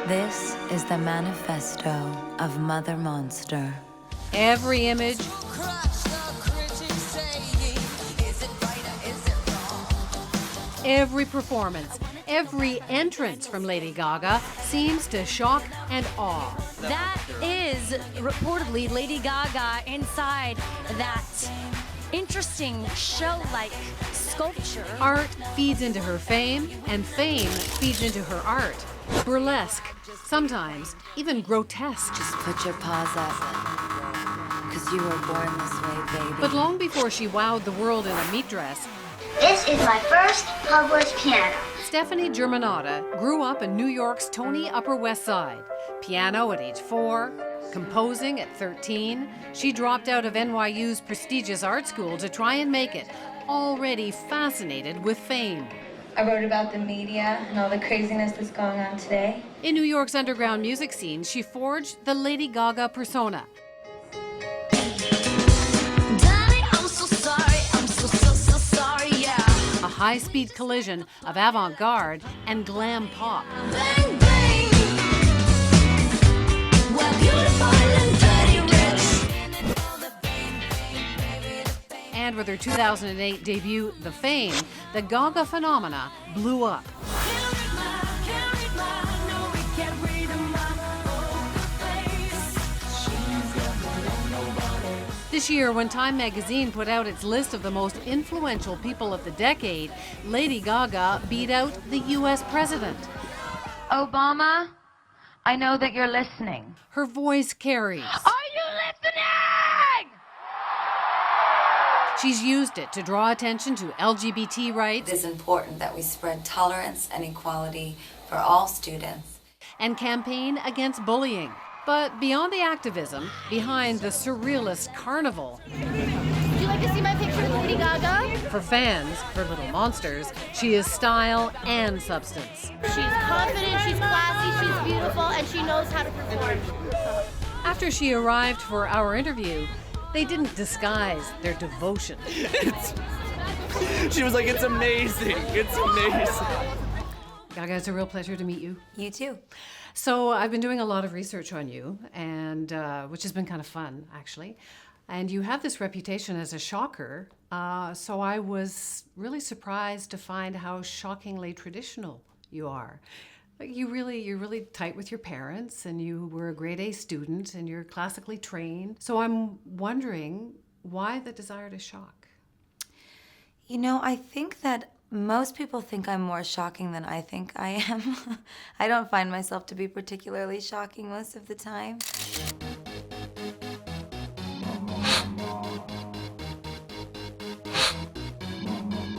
This is the manifesto of Mother Monster. Every image, every performance, every entrance from Lady Gaga seems to shock and awe. That is reportedly Lady Gaga inside that interesting show-like sculpture. Art feeds into her fame, and fame feeds into her art. Burlesque, sometimes even grotesque. Just put your paws up, because you were born this way, baby. But long before she wowed the world in a meat dress, This is my first published piano. Stephanie Germanotta grew up in New York's Tony Upper West Side. Piano at age 4, composing at 13. She dropped out of NYU's prestigious art school to try and make it, already fascinated with fame. I wrote about the media and all the craziness that's going on today. In New York's underground music scene, she forged the Lady Gaga persona. A high-speed collision of avant-garde and glam pop. Bang, bang. We're beautiful and dirty rich. And with her 2008 debut, The Fame, the Gaga phenomena blew up. This year, when Time magazine put out its list of the most influential people of the decade, Lady Gaga beat out the US president. Obama, I know that you're listening. Her voice carries. Are you listening? She's used it to draw attention to LGBT rights It is important that we spread tolerance and equality for all students. and campaign against bullying. But beyond the activism, behind the surrealist carnival, Would you like to see my picture with Lady Gaga? for fans, her little monsters, she is style and substance. She's confident, she's classy, she's beautiful, and she knows how to perform. After she arrived for our interview, they didn't disguise their devotion. She was like, it's amazing. It's amazing. Gaga, it's a real pleasure to meet you. You too. So I've been doing a lot of research on you, and which has been kind of fun, actually. And you have this reputation as a shocker, so I was really surprised to find how shockingly traditional you are. You're really tight with your parents, and you were a grade A student, and you're classically trained. So I'm wondering, why the desire to shock? You know, I think that most people think I'm more shocking than I think I am. I don't find myself to be particularly shocking most of the time.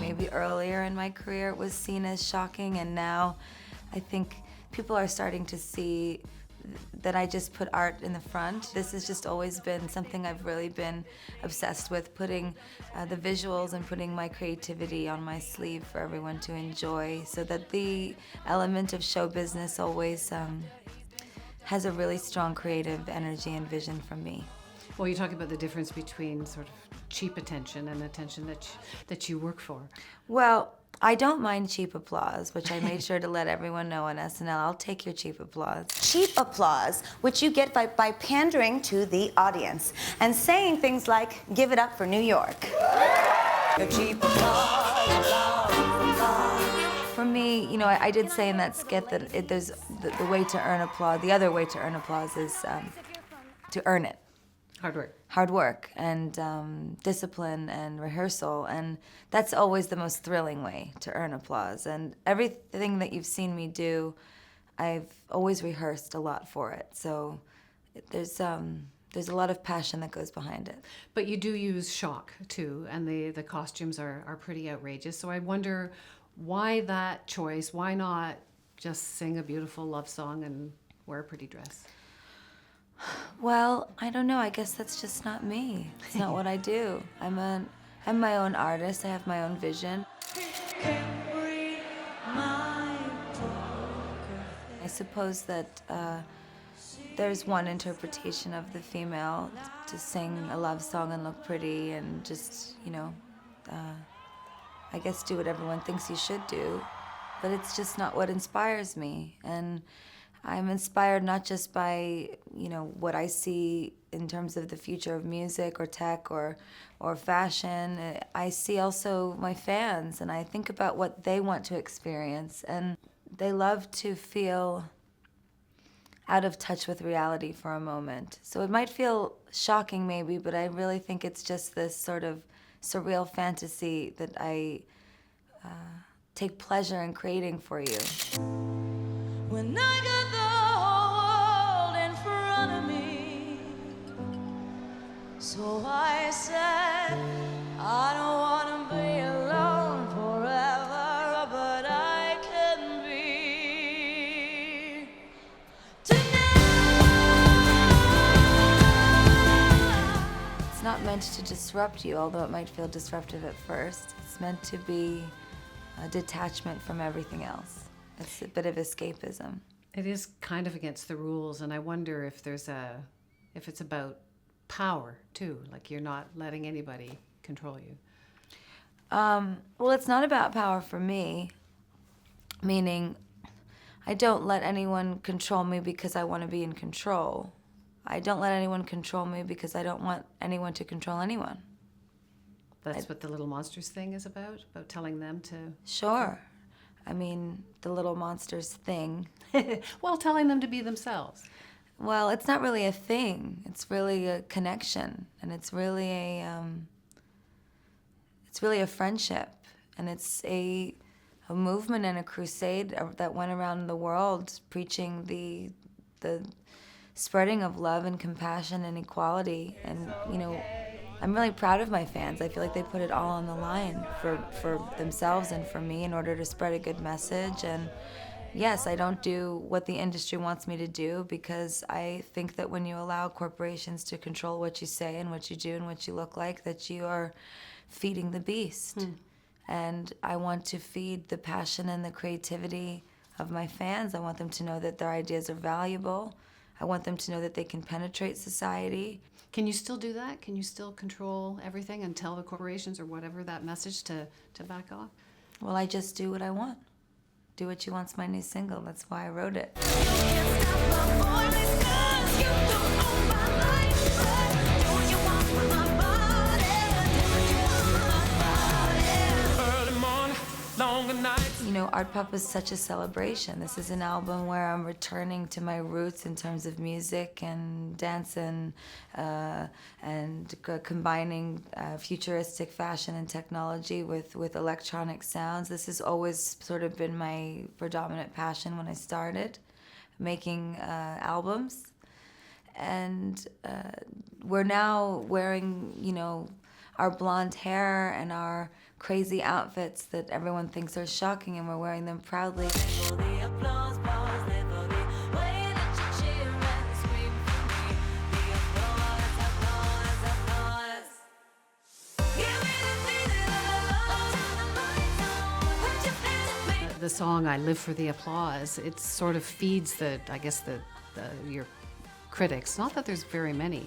Maybe earlier in my career it was seen as shocking, and now I think people are starting to see that I just put art in the front. This has just always been something I've really been obsessed with, putting the visuals and putting my creativity on my sleeve for everyone to enjoy, so that the element of show business always has a really strong creative energy and vision from me. Well, you talk about the difference between sort of cheap attention and attention that you work for. Well, I don't mind cheap applause, which I made sure to let everyone know on SNL. I'll take your cheap applause. Cheap applause, which you get by pandering to the audience and saying things like, give it up for New York. The cheap applause. For me, you know, I did say in that skit that there's the way to earn applause, the other way to earn applause is to earn it. Hard work. Hard work and discipline and rehearsal, and that's always the most thrilling way to earn applause. And everything that you've seen me do, I've always rehearsed a lot for it. So there's a lot of passion that goes behind it. But you do use shock too, and the costumes are pretty outrageous. So I wonder, why that choice? Why not just sing a beautiful love song and wear a pretty dress? Well, I don't know. I guess that's just not me. It's not what I do. I'm my own artist. I have my own vision. I suppose that there's one interpretation of the female to sing a love song and look pretty and just, you know, I guess do what everyone thinks you should do. But it's just not what inspires me. And I'm inspired not just by, what I see in terms of the future of music or tech or fashion. I see also my fans, and I think about what they want to experience. And they love to feel out of touch with reality for a moment. So it might feel shocking maybe, but I really think it's just this sort of surreal fantasy that I take pleasure in creating for you. When I got the whole world in front of me, so I said, I don't want to be alone forever, but I can be tonight. It's not meant to disrupt you, although it might feel disruptive at first. It's meant to be a detachment from everything else. It's a bit of escapism. It is kind of against the rules, and I wonder if it's about power too, like you're not letting anybody control you. Well, it's not about power for me, meaning I don't let anyone control me because I want to be in control. I don't let anyone control me because I don't want anyone to control anyone. That's what the Little Monsters thing is about telling them to... Sure. I mean, the Little Monsters thing. Well, telling them to be themselves. Well, it's not really a thing. It's really a connection, and it's really a friendship, and it's a movement and a crusade that went around the world preaching the spreading of love and compassion and equality. And I'm really proud of my fans. I feel like they put it all on the line for themselves and for me in order to spread a good message. And yes, I don't do what the industry wants me to do, because I think that when you allow corporations to control what you say and what you do and what you look like, that you are feeding the beast. And I want to feed the passion and the creativity of my fans. I want them to know that their ideas are valuable. I want them to know that they can penetrate society. Can you still do that? Can you still control everything and tell the corporations or whatever that message to back off? Well, I just do what I want. Do What You Want's my new single. That's why I wrote it. Art Pop was such a celebration. This is an album where I'm returning to my roots in terms of music and dance and combining futuristic fashion and technology with electronic sounds. This has always sort of been my predominant passion when I started making albums. And we're now wearing, our blonde hair and our crazy outfits that everyone thinks are shocking, and we're wearing them proudly. The song "I Live for the Applause," it sort of feeds your critics. Not that there's very many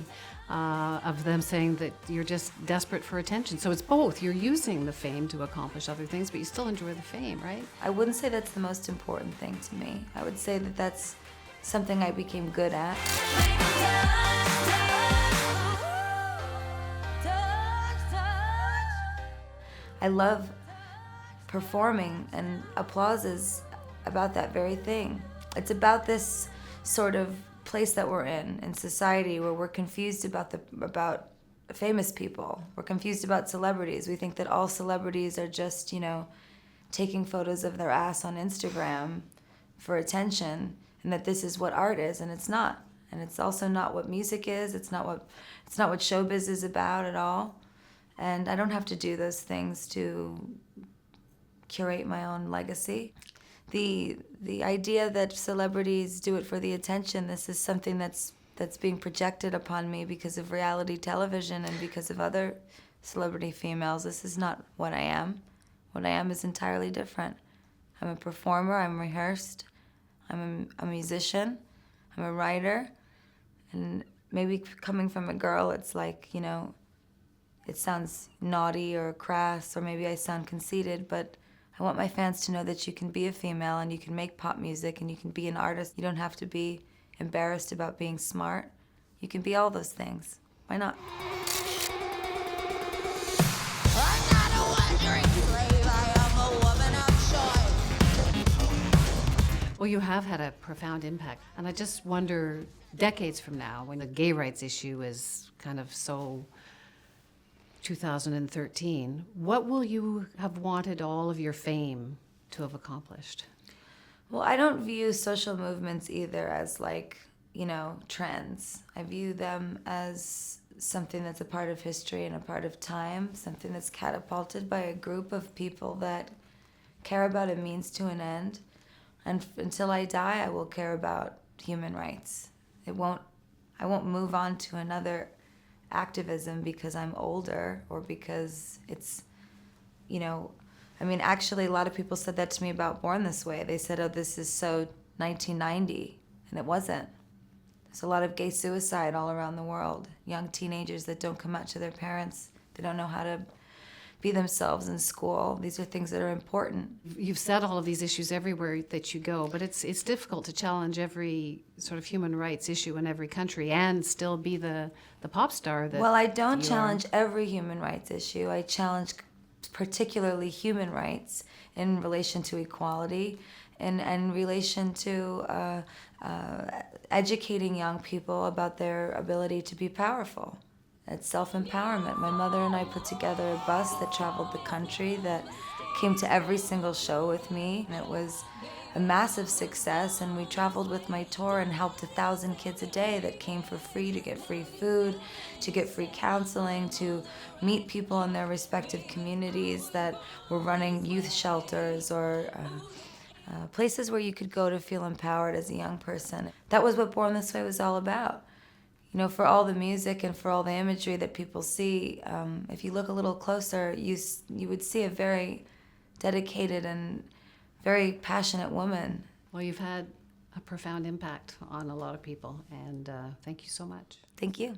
of them saying that you're just desperate for attention. So it's both. You're using the fame to accomplish other things, but you still enjoy the fame, right? I wouldn't say that's the most important thing to me. I would say that that's something I became good at. I love performing, and applause is about that very thing. It's about this sort of place that we're in society, where we're confused about famous people. We're confused about celebrities. We think that all celebrities are just, taking photos of their ass on Instagram for attention, and that this is what art is, and it's not. And it's also not what music is. It's not what showbiz is about at all. And I don't have to do those things to curate my own legacy. The idea that celebrities do it for the attention, this is something that's being projected upon me because of reality television and because of other celebrity females. This is not what I am. What I am is entirely different. I'm a performer, I'm rehearsed, I'm a musician, I'm a writer, and maybe coming from a girl, it's like, it sounds naughty or crass, or maybe I sound conceited, but I want my fans to know that you can be a female and you can make pop music and you can be an artist. You don't have to be embarrassed about being smart. You can be all those things. Why not? I'm not a wandering slave, I am a woman of choice. Well, you have had a profound impact. And I just wonder, decades from now, when the gay rights issue is kind of so 2013, what will you have wanted all of your fame to have accomplished? Well, I don't view social movements either as trends. I view them as something that's a part of history and a part of time, something that's catapulted by a group of people that care about a means to an end. And until I die, I will care about human rights. I won't move on to another activism because I'm older or because it's, actually a lot of people said that to me about Born This Way. They said, oh, this is so 1990, and it wasn't. There's a lot of gay suicide all around the world, young teenagers that don't come out to their parents. They don't know how to be themselves in school. These are things that are important. You've said all of these issues everywhere that you go, but it's difficult to challenge every sort of human rights issue in every country and still be the pop star that Well, I don't you challenge are. every human rights issue. I challenge particularly human rights in relation to equality and in relation to educating young people about their ability to be powerful. It's self-empowerment. My mother and I put together a bus that traveled the country that came to every single show with me. And it was a massive success, and we traveled with my tour and helped 1,000 kids a day that came for free to get free food, to get free counseling, to meet people in their respective communities that were running youth shelters or places where you could go to feel empowered as a young person. That was what Born This Way was all about. For all the music and for all the imagery that people see, if you look a little closer, you would see a very dedicated and very passionate woman. Well, you've had a profound impact on a lot of people, and thank you so much. Thank you.